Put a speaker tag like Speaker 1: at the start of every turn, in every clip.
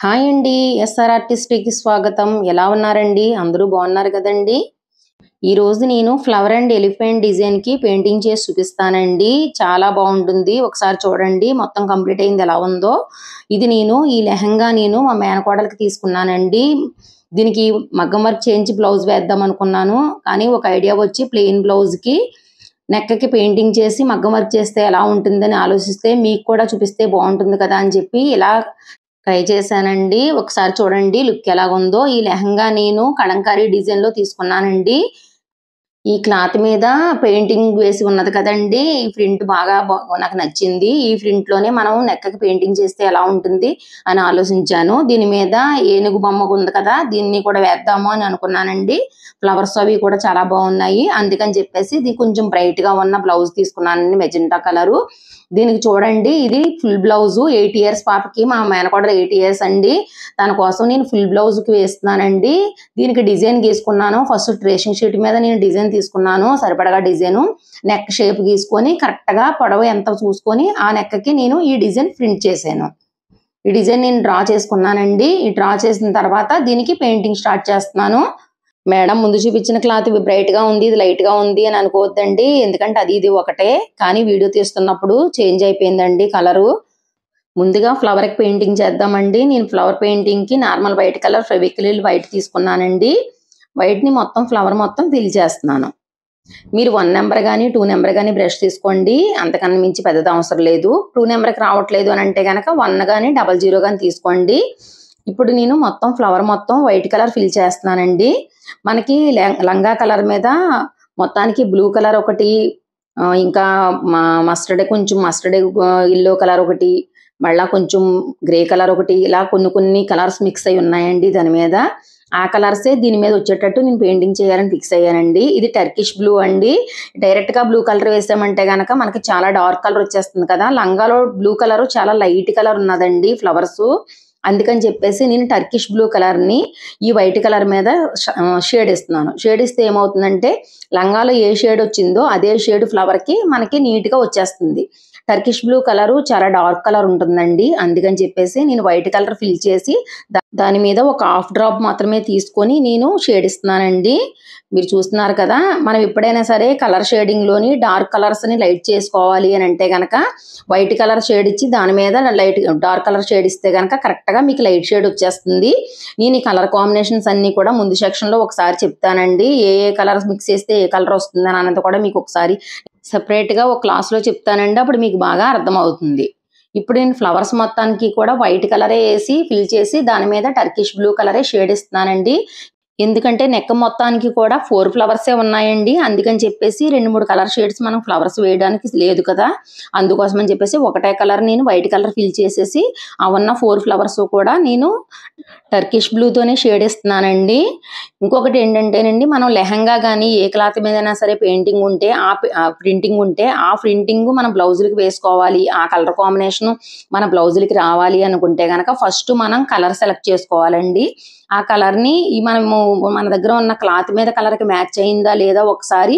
Speaker 1: Hi అండి. SR ఆర్టిస్ట్‌కి స్వాగతం. ఎలా ఉన్నారండి? అందరూ బాగున్నారు కదండీ! ఈరోజు నేను ఫ్లవర్ అండ్ ఎలిఫెంట్ డిజైన్‌కి పెయింటింగ్ చేసి చూపిస్తానండి. చాలా బాగుంటుంది. ఒకసారి చూడండి మొత్తం కంప్లీట్ అయింది ఎలా ఉందో. ఇది ఈ లెహంగా మా మేనకోడలికి తీసుకున్నానండి. దీనికి మగ్గం వర్క్ చేయించి బ్లౌజ్ వేద్దాం అనుకున్నాను. కానీ ఒక ఐడియా వచ్చి ప్లెయిన్ బ్లౌజ్‌కి నెక్‌కి పెయింటింగ్ చేసి మగ్గం వర్క్ చేస్తే ఎలా ఉంటుందని ఆలోచిస్తే మీకు కూడా చూపిస్తే బాగుంటుంది కదా అని చెప్పి ఇలా ట్రై చేశానండి. ఒకసారి చూడండి లుక్ ఎలాగుందో. ఈ లెహంగా కలంకారీ డిజైన్‌లో తీసుకున్నానండి. ఈ క్లాత్ మీద పెయింటింగ్ వేసి ఉన్నది కదండీ! ఈ ప్రింట్ బాగా నాకు నచ్చింది. ఈ ప్రింట్‌లోనే మనం నెక్‌కి పెయింటింగ్ చేస్తే ఎలా ఉంటుంది అని ఆలోచించాను. దీని మీద ఏనుగు బొమ్మ ఉంది కదా! దీన్ని కూడా వేద్దాము అని అనుకున్నానండి. ఫ్లవర్స్ అవి కూడా చాలా బాగున్నాయి. అందుకని చెప్పేసి ఇది కొంచెం బ్రైట్‌గా ఉన్న బ్లౌజ్ తీసుకున్నానండి మెజెంటా కలరు. దీనికి చూడండి ఇది ఫుల్ బ్లౌజు 8 ఇయర్స్ పాపకి మా మేనకోడలు 8 ఇయర్స్ అండి. తన కోసం నేను ఫుల్ బ్లౌజ్‌కి వేస్తున్నానండి. దీనికి డిజైన్ గీసుకున్నాను. ఫస్ట్ ట్రేసింగ్ షీట్ మీద నేను డిజైన్ తీసుకున్నాను. సరిపడగా డిజైను. నెక్ షేప్ గీసుకొని కరెక్ట్‌గా పొడవు ఎంత చూసుకొని ఆ నెక్‌కి నేను ఈ డిజైన్ ప్రింట్ చేశాను. ఈ డిజైన్ నేను డ్రా చేసుకున్నానండి. ఈ డ్రా చేసిన తర్వాత దీనికి పెయింటింగ్ స్టార్ట్ చేస్తున్నాను. మేడం ముందు చూపించిన క్లాత్ బ్రైట్‌గా ఉంది. ఇది లైట్‌గా ఉంది అని అనుకోవద్దండి. ఎందుకంటే అది ఇది ఒకటే. కానీ వీడియో తీస్తున్నప్పుడు చేంజ్ అయిపోయిందండి కలరు. ముందుగా ఫ్లవర్‌కి పెయింటింగ్ చేద్దామండి. నేను ఫ్లవర్ పెయింటింగ్‌కి normal white colour Fevicryl white తీసుకున్నానండి. వైట్‌ని మొత్తం ఫ్లవర్ మొత్తం ఫిల్ చేస్తున్నాను. మీరు 1 నంబర్ గాని, 2 నంబర్ గాని బ్రష్ తీసుకోండి. అంతకన్నా మించి పెద్దది అవసరం లేదు. 2 నంబర్‌కి రావట్లేదు అని అంటే గనక 1 గాని 00 గాని తీసుకోండి. ఇప్పుడు నేను మొత్తం ఫ్లవర్ మొత్తం వైట్ కలర్ ఫిల్ చేస్తున్నానండి. మనకి లంగా కలర్ మీద మొత్తానికి బ్లూ కలర్ ఒకటి ఇంకా కొంచెం మస్టర్డ్ యెల్లో కలర్ ఒకటి, మళ్ళా కొంచెం గ్రే కలర్ ఒకటి ఇలా కొన్ని కలర్స్ మిక్స్ అయ్యి ఉన్నాయండి దాని మీద. ఆ కలర్సే దీని మీద వచ్చేటట్టు నేను పెయింటింగ్ చేయాలని ఫిక్స్ అయ్యానండి. ఇది టర్కిష్ బ్లూ అండి. డైరెక్ట్‌గా బ్లూ కలర్ వేసామంటే గనక మనకి చాలా డార్క్ కలర్ వచ్చేస్తుంది కదా! లంగాలో బ్లూ కలర్ చాలా లైట్ కలర్ ఉన్నదండి ఫ్లవర్సు. అందుకని చెప్పేసి నేను టర్కిష్ బ్లూ కలర్‌ని ఈ వైట్ కలర్ మీద షేడ్ ఇస్తున్నాను. షేడ్ ఇస్తే ఏమవుతుందంటే లంగాలో ఏ షేడ్ వచ్చిందో అదే షేడ్ ఫ్లవర్‌కి మనకి నీట్‌గా వచ్చేస్తుంది. టర్కిష్ బ్లూ కలరు చాలా డార్క్ కలర్ ఉంటుందండి. అందుకని చెప్పేసి నేను వైట్ కలర్ ఫిల్ చేసి దాని మీద ఒక హాఫ్ డ్రాప్ మాత్రమే తీసుకొని నేను షేడ్ ఇస్తున్నానండి. మీరు చూస్తున్నారు కదా! మనం ఎప్పుడైనా సరే కలర్ షేడింగ్‌లోని డార్క్ కలర్స్‌ని లైట్ చేసుకోవాలి అని అంటే గనక వైట్ కలర్ షేడ్ ఇచ్చి దాని మీద డార్క్ కలర్ షేడ్ ఇస్తే గనక కరెక్ట్‌గా మీకు లైట్ షేడ్ వచ్చేస్తుంది. నేను ఈ కలర్ కాంబినేషన్స్ అన్నీ కూడా ముందు సెక్షన్‌లో ఒకసారి చెప్తానండి. ఏ కలర్స్ మిక్స్ చేస్తే ఏ కలర్ వస్తుందని అన్నది కూడా మీకు ఒకసారి సెపరేట్‌గా ఒక క్లాస్‌లో చెప్తానండి. అప్పుడు మీకు బాగా అర్థమవుతుంది. ఇప్పుడు నేను ఫ్లవర్స్ మొత్తానికి కూడా వైట్ కలరే ఏసి ఫిల్ చేసి దాని మీద టర్కిష్ బ్లూ కలరే షేడ్ ఇస్తున్నానండి. ఎందుకంటే నెక్ మొత్తానికి కూడా 4 ఫ్లవర్సే ఉన్నాయండి. అందుకని చెప్పేసి 2, 3 కలర్ షేడ్స్ మనం ఫ్లవర్స్ వేయడానికి లేదు కదా! అందుకోసమని చెప్పేసి ఒకటే కలర్ నేను వైట్ కలర్ ఫిల్ చేసేసి ఆ ఉన్న 4 ఫ్లవర్స్ కూడా నేను టర్కిష్ బ్లూతోనే షేడ్ ఇస్తున్నానండి. ఇంకొకటి ఏంటంటేనండి మనం లెహంగా గాని ఏ క్లాత్ మీదైనా సరే పెయింటింగ్ ఉంటే ప్రింటింగ్ ఉంటే ఆ ప్రింటింగ్ మన బ్లౌజులకి వేసుకోవాలి. ఆ కలర్ కాంబినేషన్ మన బ్లౌజులకి రావాలి అనుకుంటే గనక ఫస్ట్ మనం కలర్ సెలెక్ట్ చేసుకోవాలండి. ఆ కలర్‌ని మన దగ్గర ఉన్న క్లాత్ మీద కలర్‌కి మ్యాచ్ అయిందా లేదా ఒకసారి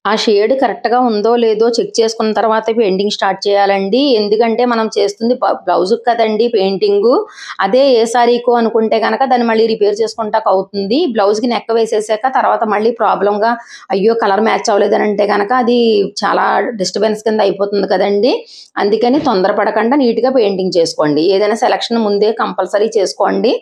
Speaker 1: ఆ షేడ్ కరెక్ట్‌గా ఉందో లేదో చెక్ చేసుకున్న తర్వాతే పెయింటింగ్ స్టార్ట్ చేయాలండి. ఎందుకంటే మనం చేస్తుంది బ్లౌజ్‌కి కదండీ పెయింటింగు. అదే ఏ సారీకో అనుకుంటే గనక దాన్ని మళ్ళీ రిపేర్ చేసుకుంటాకవుతుంది. బ్లౌజ్‌కి నెక్ వేసేసాక తర్వాత మళ్ళీ ప్రాబ్లమ్‌గా అయ్యో! కలర్ మ్యాచ్ అవ్వలేదని అంటే గనక అది చాలా డిస్టర్బెన్స్ కింద అయిపోతుంది కదండీ! అందుకని తొందరపడకుండా నీట్‌గా పెయింటింగ్ చేసుకోండి. ఏదైనా సెలక్షన్ ముందే కంపల్సరీ చేసుకోండి.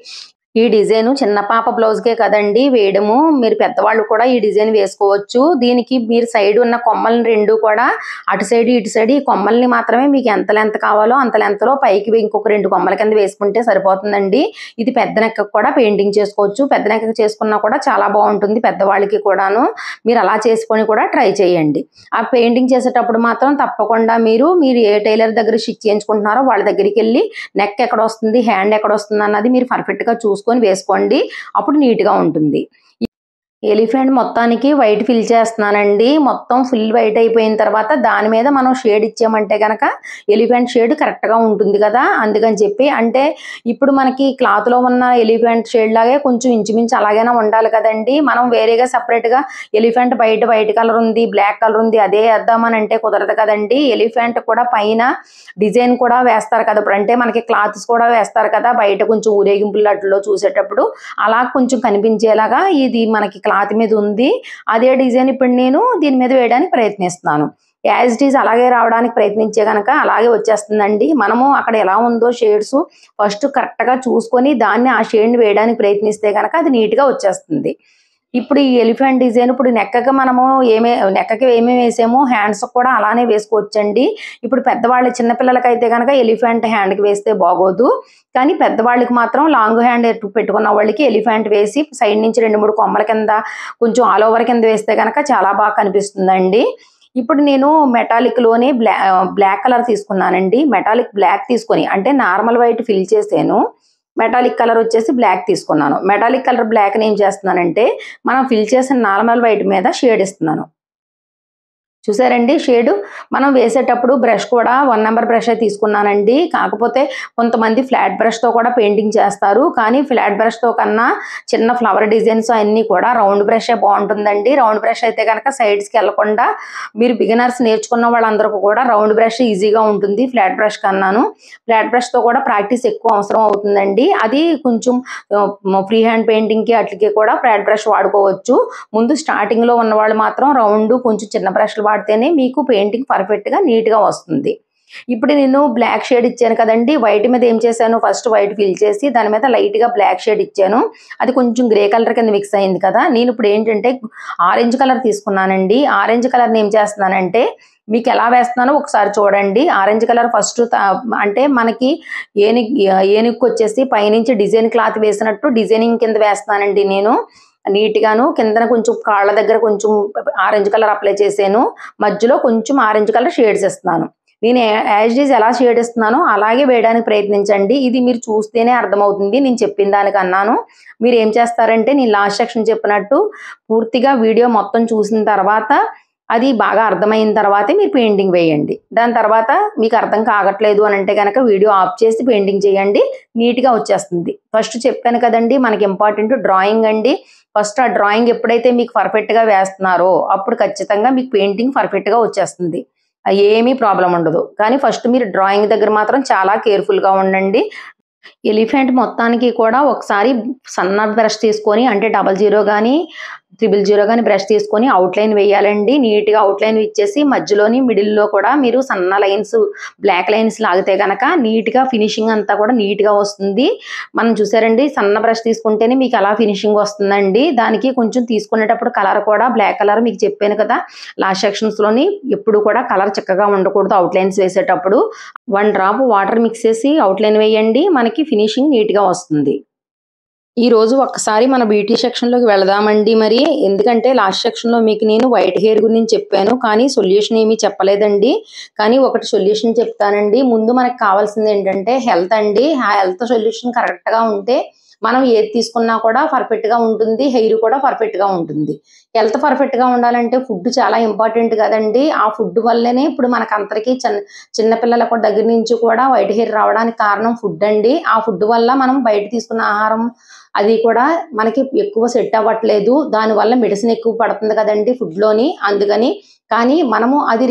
Speaker 1: ఈ డిజైను చిన్న పాప బ్లౌజ్‌కే కదండీ వేయడము. మీరు పెద్దవాళ్ళు కూడా ఈ డిజైన్ వేసుకోవచ్చు. దీనికి మీరు సైడ్ ఉన్న కొమ్మల్ని 2 కూడా అటు సైడ్, ఇటు సైడ్ ఈ కొమ్మల్ని మాత్రమే మీకు ఎంత లెంత్ కావాలో అంత లెంత్‌లో పైకి ఇంకొక 2 కొమ్మల కింద వేసుకుంటే సరిపోతుందండి. ఇది పెద్ద నెక్‌కి కూడా పెయింటింగ్ చేసుకోవచ్చు. పెద్ద నెక్‌కి చేసుకున్నా కూడా చాలా బాగుంటుంది పెద్దవాళ్ళకి కూడాను. మీరు అలా చేసుకొని కూడా ట్రై చేయండి. ఆ పెయింటింగ్ చేసేటప్పుడు మాత్రం తప్పకుండా మీరు ఏ టైలర్ దగ్గర స్టిచ్ చేయించుకుంటున్నారో వాళ్ళ దగ్గరికెళ్ళి నెక్ ఎక్కడొస్తుంది, హ్యాండ్ ఎక్కడొస్తుంది అన్నది మీరు పర్ఫెక్ట్‌గా చూసుకొని వేసుకోండి. అప్పుడు నీట్‌గా ఉంటుంది. ఎలిఫెంట్ మొత్తానికి వైట్ ఫిల్ చేస్తున్నానండి. మొత్తం ఫుల్ వైట్ అయిపోయిన తర్వాత దాని మీద మనం షేడ్ ఇచ్చామంటే గనక ఎలిఫెంట్ షేడ్ కరెక్ట్‌గా ఉంటుంది కదా! అందుకని చెప్పి అంటే ఇప్పుడు మనకి క్లాత్‌లో ఉన్న ఎలిఫెంట్ షేడ్ లాగే కొంచెం ఇంచుమించు అలాగైనా ఉండాలి కదండీ! మనం వేరేగా సెపరేట్‌గా ఎలిఫెంట్ బయట వైట్ కలర్ ఉంది, బ్లాక్ కలర్ ఉంది అదే ఏద్దామని అంటే కుదరదు కదండీ! ఎలిఫెంట్ కూడా పైన డిజైన్ కూడా వేస్తారు కదా! ఇప్పుడు అంటే మనకి క్లాత్స్ కూడా వేస్తారు కదా! బయట కొంచెం ఊరేగింపులు ఆటిల్లో చూసేటప్పుడు అలా కొంచెం కనిపించేలాగా ఇది మనకి క్లాత్ మీద ఉంది. అదే డిజైన్ ఇప్పుడు నేను దీని మీద వేయడానికి ప్రయత్నిస్తున్నాను. యాజ్ ఇట్ ఈజ్ అలాగే రావడానికి ప్రయత్నించే గనక అలాగే వచ్చేస్తుందండి. మనము అక్కడ ఎలా ఉందో షేడ్స్ ఫస్ట్ కరెక్ట్‌గా చూసుకొని దాన్ని ఆ షేడ్‌ని వేయడానికి ప్రయత్నిస్తే గనక అది నీట్‌గా వచ్చేస్తుంది. ఇప్పుడు ఈ ఎలిఫెంట్ డిజైన్ ఇప్పుడు నెక్కకి మనము నెక్కకి ఏమేమి వేసామో హ్యాండ్స్‌కి కూడా అలానే వేసుకోవచ్చండి. ఇప్పుడు పెద్దవాళ్ళు చిన్న పిల్లలకైతే గనక ఎలిఫెంట్ హ్యాండ్‌కి వేస్తే బాగోదు. కానీ పెద్దవాళ్ళకి మాత్రం లాంగ్ హ్యాండ్ పెట్టుకున్న వాళ్ళకి ఎలిఫెంట్ వేసి సైడ్ నుంచి 2, 3 కొమ్మల కింద కొంచెం ఆల్ ఓవర్ కింద వేస్తే గనక చాలా బాగా కనిపిస్తుందండి. ఇప్పుడు నేను మెటాలిక్‌లోనే బ్లాక్ కలర్ తీసుకున్నానండి. మెటాలిక్ బ్లాక్ తీసుకొని అంటే నార్మల్ వైట్ ఫిల్ చేసాను. మెటాలిక్ కలర్ వచ్చేసి బ్లాక్ తీసుకున్నాను. మెటాలిక్ కలర్ బ్లాక్‌ని ఏం చేస్తున్నానంటే మనం ఫిల్ చేసిన నార్మల్ వైట్ మీద షేడ్ ఇస్తున్నాను. చూసారండి షేడు? మనం వేసేటప్పుడు బ్రష్ కూడా 1 నంబర్ బ్రషే తీసుకున్నానండి. కాకపోతే కొంతమంది ఫ్లాట్ బ్రష్‌తో కూడా పెయింటింగ్ చేస్తారు. కానీ ఫ్లాట్ బ్రష్‌తో కన్నా చిన్న ఫ్లవర్ డిజైన్స్ అన్నీ కూడా రౌండ్ బ్రషే బావుంటుందండి. రౌండ్ బ్రష్ అయితే గనక సైడ్స్‌కెళ్ళకుండా మీరు బిగినర్స్ నేర్చుకున్న వాళ్ళందరికి కూడా రౌండ్ బ్రష్ ఈజీగా ఉంటుంది ఫ్లాట్ బ్రష్ కన్నాను. ఫ్లాట్ బ్రష్‌తో కూడా ప్రాక్టీస్ ఎక్కువ అవసరం అవుతుందండి. అది కొంచెం ఫ్రీ హ్యాండ్ పెయింటింగ్‌కి ఆటిలకి కూడా ఫ్లాట్ బ్రష్ వాడుకోవచ్చు. ముందు స్టార్టింగ్‌లో ఉన్నవాళ్ళు మాత్రం రౌండ్ కొంచెం చిన్న బ్రష్‌లు వాడితేనే మీకు పెయింటింగ్ పర్ఫెక్ట్‌గా నీట్‌గా వస్తుంది. ఇప్పుడు నేను బ్లాక్ షేడ్ ఇచ్చాను కదండీ! వైట్ మీద ఏం చేశాను ఫస్ట్ వైట్ ఫిల్ చేసి దాని మీద లైట్‌గా బ్లాక్ షేడ్ ఇచ్చాను. అది కొంచెం గ్రే కలర్ కింద మిక్స్ అయింది కదా! నేను ఇప్పుడు ఏంటంటే ఆరెంజ్ కలర్ తీసుకున్నానండి. ఆరెంజ్ కలర్‌ని ఏం చేస్తున్నానంటే మీకెలా వేస్తున్నానో ఒకసారి చూడండి. ఆరెంజ్ కలర్ ఫస్ట్ అంటే మనకి ఏనుగుకొచ్చేసి పైనుంచి డిజైన్ క్లాత్ వేసినట్టు డిజైనింగ్ కింద వేస్తున్నానండి నేను. నీట్‌గాను కిందన కొంచెం కాళ్ళ దగ్గర కొంచెం ఆరెంజ్ కలర్ అప్లై చేశాను. మధ్యలో కొంచెం ఆరెంజ్ కలర్ షేడ్స్ ఇస్తున్నాను. నేను యాజ్ ఇట్ ఈజ్ ఎలా షేడ్ ఇస్తున్నానో అలాగే వేయడానికి ప్రయత్నించండి. ఇది మీరు చూస్తేనే అర్థమవుతుంది నేను చెప్పిన దానికన్నాను. మీరేం చేస్తారంటే నేను లాస్ట్ సెక్షన్ చెప్పినట్టు పూర్తిగా వీడియో మొత్తం చూసిన తర్వాత అది బాగా అర్థమైన తర్వాతే మీరు పెయింటింగ్ వేయండి. దాని తర్వాత మీకు అర్థం కాగట్లేదు అనంటే గనక వీడియో ఆఫ్ చేసి పెయింటింగ్ చేయండి. నీట్‌గా వచ్చేస్తుంది. ఫస్ట్ చెప్పాను కదండీ! మనకి ఇంపార్టెంట్ డ్రాయింగ్ అండి. ఫస్ట్ ఆ డ్రాయింగ్ ఎప్పుడైతే మీకు పర్ఫెక్ట్‌గా వేస్తున్నారో అప్పుడు ఖచ్చితంగా మీకు పెయింటింగ్ పర్ఫెక్ట్‌గా వచ్చేస్తుంది. ఏమీ ప్రాబ్లమ్ ఉండదు. కానీ ఫస్ట్ మీరు డ్రాయింగ్ దగ్గర మాత్రం చాలా కేర్‌ఫుల్‌గా ఉండండి. ఎలిఫెంట్ మొత్తానికి కూడా ఒకసారి సన్న బ్రష్ తీసుకొని అంటే 00 గాని, 000 గాని బ్రష్ తీసుకొని అవుట్‌లైన్ వేయాలండి. నీట్‌గా అవుట్‌లైన్ ఇచ్చేసి మధ్యలోని మిడిల్‌లో కూడా మీరు సన్న లైన్స్, బ్లాక్ లైన్స్ లాగితే గనక నీట్‌గా ఫినిషింగ్ అంతా కూడా నీట్‌గా వస్తుంది. మనం చూసారండి సన్న బ్రష్ తీసుకుంటేనే మీకు అలా ఫినిషింగ్ వస్తుందండి. దానికి కొంచెం తీసుకునేటప్పుడు కలర్ కూడా బ్లాక్ కలర్ మీకు చెప్పాను కదా! లాస్ట్ సెక్షన్స్‌లోని ఎప్పుడు కూడా కలర్ చిక్కగా ఉండకూడదు అవుట్‌లైన్స్ వేసేటప్పుడు. 1 డ్రాప్ వాటర్ మిక్స్ చేసి అవుట్‌లైన్ వేయండి. మనకి ఫినిషింగ్ నీట్‌గా వస్తుంది. ఈరోజు ఒక్కసారి మన బ్యూటీ సెక్షన్‌లోకి వెళదామండి మరి. ఎందుకంటే లాస్ట్ సెక్షన్‌లో మీకు నేను వైట్ హెయిర్ గురించి చెప్పాను. కానీ సొల్యూషన్ ఏమీ చెప్పలేదండి. కానీ ఒకటి సొల్యూషన్ చెప్తానండి. ముందు మనకు కావాల్సిందేంటంటే హెల్త్ అండి. ఆ హెల్త్ సొల్యూషన్ కరెక్ట్‌గా ఉంటే మనం ఏది తీసుకున్నా కూడా పర్ఫెక్ట్‌గా ఉంటుంది. హెయిర్ కూడా పర్ఫెక్ట్‌గా ఉంటుంది. హెల్త్ పర్ఫెక్ట్‌గా ఉండాలంటే ఫుడ్ చాలా ఇంపార్టెంట్ కదండీ! ఆ ఫుడ్ వల్లనే ఇప్పుడు మనకందరికీ చిన్న పిల్లల దగ్గర నుంచి కూడా వైట్ హెయిర్ రావడానికి కారణం ఫుడ్ అండి. ఆ ఫుడ్ వల్ల మనం బయట తీసుకున్న ఆహారం అది కూడా మనకి ఎక్కువ సెట్ అవ్వట్లేదు. దానివల్ల మెడిసిన్ ఎక్కువ పడుతుంది కదండీ ఫుడ్‌లోని. అందుకని కానీ మనము అది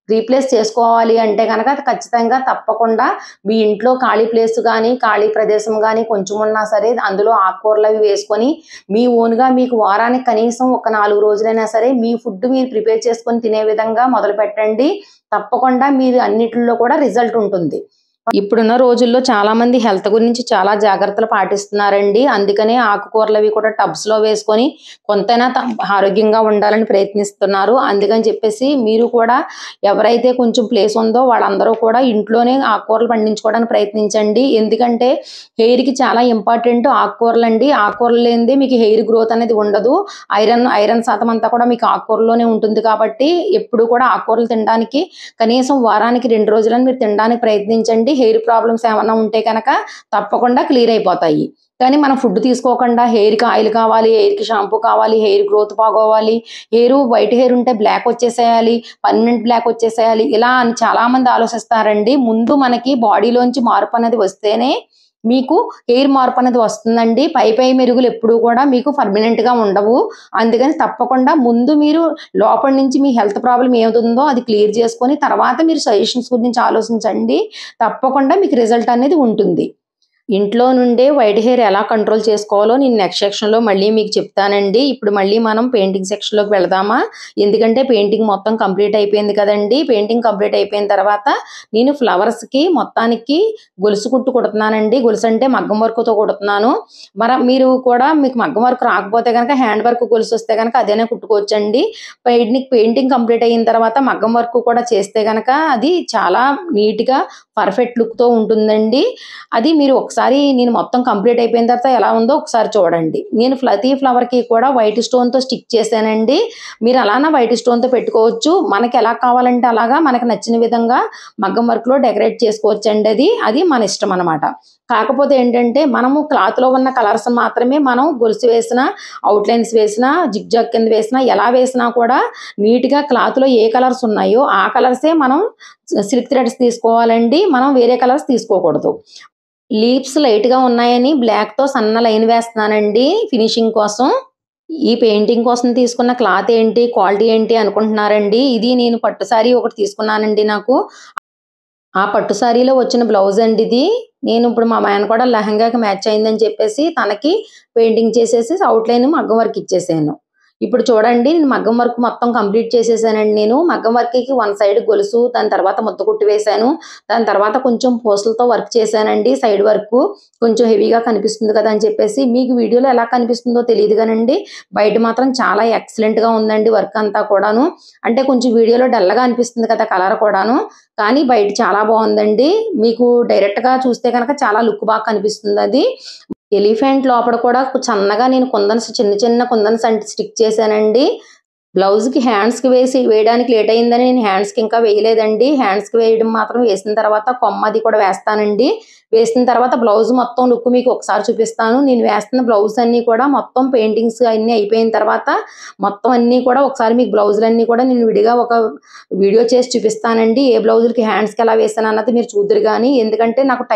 Speaker 1: రీప్లేస్ చేసుకోవాలి అంటే గనక అది ఖచ్చితంగా తప్పకుండా మీ ఇంట్లో ఖాళీ ప్లేస్ గానీ, ఖాళీ ప్రదేశం గానీ కొంచెం ఉన్నా సరే అందులో ఆకుకూరలవి వేసుకొని మీ ఓన్‌గా మీకు వారానికి కనీసం ఒక 4 రోజులైనా సరే మీ ఫుడ్ మీరు ప్రిపేర్ చేసుకొని తినే విధంగా మొదలుపెట్టండి. తప్పకుండా మీరు అన్నిటిలో కూడా రిజల్ట్ ఉంటుంది. ఇప్పుడున్న రోజుల్లో చాలామంది హెల్త్ గురించి చాలా జాగ్రత్తలు పాటిస్తున్నారండి. అందుకనే ఆకుకూరలవి కూడా టబ్స్‌లో వేసుకొని కొంతైనా ఆరోగ్యంగా ఉండాలని ప్రయత్నిస్తున్నారు. అందుకని చెప్పేసి మీరు కూడా ఎవరైతే కొంచెం ప్లేస్ ఉందో వాళ్ళందరూ కూడా ఇంట్లోనే ఆకుకూరలు పండించుకోవడానికి ప్రయత్నించండి. ఎందుకంటే హెయిర్‌కి చాలా ఇంపార్టెంట్ ఆకుకూరలండి. ఆకుకూరలు లేనిదే మీకు హెయిర్ గ్రోత్ అనేది ఉండదు. ఐరన్ శాతం అంతా కూడా మీకు ఆకుకూరలోనే ఉంటుంది కాబట్టి ఎప్పుడు కూడా ఆకుకూరలు తినడానికి కనీసం వారానికి 2 రోజులని మీరు తినడానికి ప్రయత్నించండి. హెయిర్ ప్రాబ్లమ్స్ ఏమన్నా ఉంటే కనుక తప్పకుండా క్లియర్ అయిపోతాయి. కానీ మనం ఫుడ్ తీసుకోకుండా హెయిర్‌కి ఆయిల్ కావాలి, హెయిర్‌కి షాంపూ కావాలి, హెయిర్ గ్రోత్ బాగోవాలి, వైట్ హెయిర్ ఉంటే బ్లాక్ వచ్చేసేయాలి, పర్మనెంట్ బ్లాక్ వచ్చేసేయాలి ఇలా అని చాలామంది ఆలోచిస్తారండి. ముందు మనకి బాడీలోంచి మార్పు అనేది వస్తేనే మీకు హెయిర్ మార్పు అనేది వస్తుందండి. పై మెరుగులు ఎప్పుడూ కూడా మీకు పర్మనెంట్‌గా ఉండవు. అందుకని తప్పకుండా ముందు మీరు లోపల నుంచి మీ హెల్త్ ప్రాబ్లమ్ ఏదుందో అది క్లియర్ చేసుకొని తర్వాత మీరు సజెషన్స్ గురించి ఆలోచించండి. తప్పకుండా మీకు రిజల్ట్ అనేది ఉంటుంది. ఇంట్లో నుండే వైట్ హెయిర్ ఎలా కంట్రోల్ చేసుకోవాలో నేను నెక్స్ట్ సెక్షన్‌లో మళ్ళీ మీకు చెప్తానండి. ఇప్పుడు మళ్ళీ మనం పెయింటింగ్ సెక్షన్‌లోకి వెళదామా? ఎందుకంటే పెయింటింగ్ మొత్తం కంప్లీట్ అయిపోయింది కదండీ! పెయింటింగ్ కంప్లీట్ అయిపోయిన తర్వాత నేను ఫ్లవర్స్‌కి మొత్తానికి గొలుసు కుట్టు కుడుతున్నానండి. గొలుసు అంటే మగ్గం వర్క్‌తో కుడుతున్నాను. మీరు కూడా మీకు మగ్గం వర్క్ రాకపోతే గనక హ్యాండ్ వర్క్ గొలుసు వస్తే గనక అదైనా కుట్టుకోవచ్చండి. పెయింటింగ్ కంప్లీట్ అయిన తర్వాత మగ్గం వర్క్ కూడా చేస్తే గనక అది చాలా నీట్‌గా పర్ఫెక్ట్ లుక్‌తో ఉంటుందండి. అది మీరు ఒకసారి నేను మొత్తం కంప్లీట్ అయిపోయిన తర్వాత ఎలా ఉందో ఒకసారి చూడండి. నేను ప్రతి ఫ్లవర్‌కి కూడా వైట్ స్టోన్‌తో స్టిక్ చేశానండి. మీరు అలానా వైట్ స్టోన్‌తో పెట్టుకోవచ్చు. మనకి ఎలా కావాలంటే అలాగా మనకు నచ్చిన విధంగా మగ్గం వర్క్‌లో డెకరేట్ చేసుకోవచ్చండి అది. అది మన ఇష్టం అనమాట. కాకపోతే ఏంటంటే మనము క్లాత్‌లో ఉన్న కలర్స్ మాత్రమే మనం గొలుసు వేసినా, అవుట్‌లైన్స్ వేసినా, జిగ్‌జాగ్ కింద వేసినా, ఎలా వేసినా కూడా నీట్‌గా క్లాత్‌లో ఏ కలర్స్ ఉన్నాయో ఆ కలర్సే మనం సిల్క్ థ్రెడ్స్ తీసుకోవాలండి. మనం వేరే కలర్స్ తీసుకోకూడదు. లీవ్స్ లైట్‌గా ఉన్నాయని బ్లాక్‌తో సన్న లైన్ వేస్తున్నానండి ఫినిషింగ్ కోసం. ఈ పెయింటింగ్ కోసం తీసుకున్న క్లాత్ ఏంటి, క్వాలిటీ ఏంటి అనుకుంటున్నారండి. ఇది నేను పట్టు సారీ ఒకటి తీసుకున్నానండి నాకు. ఆ పట్టు సారీలో వచ్చిన బ్లౌజ్ అండి ఇది. నేను ఇప్పుడు మా మేనకోడలు లెహంగాకి మ్యాచ్ అయిందని చెప్పేసి తనకి పెయింటింగ్ చేసేసి అవుట్‌లైన్ మగ్గం వర్క్ ఇచ్చేసాను. ఇప్పుడు చూడండి నేను మగ్గం వర్క్ మొత్తం కంప్లీట్ చేసేసానండి నేను. మగ్గం వర్క్‌కి వన్ సైడ్ గొలుసు, దాని తర్వాత ముద్ద కుట్టు వేశాను. దాని తర్వాత కొంచెం పూసలతో వర్క్ చేశానండి సైడ్ వర్కు. కొంచెం హెవీగా కనిపిస్తుంది కదా అని చెప్పేసి. మీకు వీడియోలో ఎలా కనిపిస్తుందో తెలీదు గానండి. బయట మాత్రం చాలా ఎక్సలెంట్‌గా ఉందండి వర్క్ అంతా కూడాను. అంటే కొంచెం వీడియోలో డల్‌గా అనిపిస్తుంది కదా కలర్ కూడాను. కానీ బయట చాలా బావుందండి. మీకు డైరెక్ట్‌గా చూస్తే గనక చాలా లుక్ బాగా కనిపిస్తుందది. ఎలిఫెంట్ లోపల కూడా సన్నగా నేను చిన్న చిన్న కుందన్స్ స్టిక్ చేశానండి. బ్లౌజ్‌కి హ్యాండ్స్‌కి వేయడానికి లేట్ అయిందని నేను హ్యాండ్స్‌కి ఇంకా వేయలేదండి. హ్యాండ్స్‌కి వేయడం మాత్రం వేసిన తర్వాత కొమ్మది కూడా వేస్తానండి. వేసిన తర్వాత బ్లౌజ్ మొత్తం లుక్ మీకు ఒకసారి చూపిస్తాను. నేను వేస్తున్న బ్లౌజ్ అన్నీ కూడా మొత్తం పెయింటింగ్స్ అన్నీ అయిపోయిన తర్వాత మొత్తం అన్నీ కూడా ఒకసారి మీకు బ్లౌజులన్నీ కూడా నేను విడిగా ఒక వీడియో చేసి చూపిస్తానండి. ఏ బ్లౌజులకి హ్యాండ్స్‌కి ఎలా వేసానన్నది మీరు చూద్దురు గానీ. ఎందుకంటే నాకు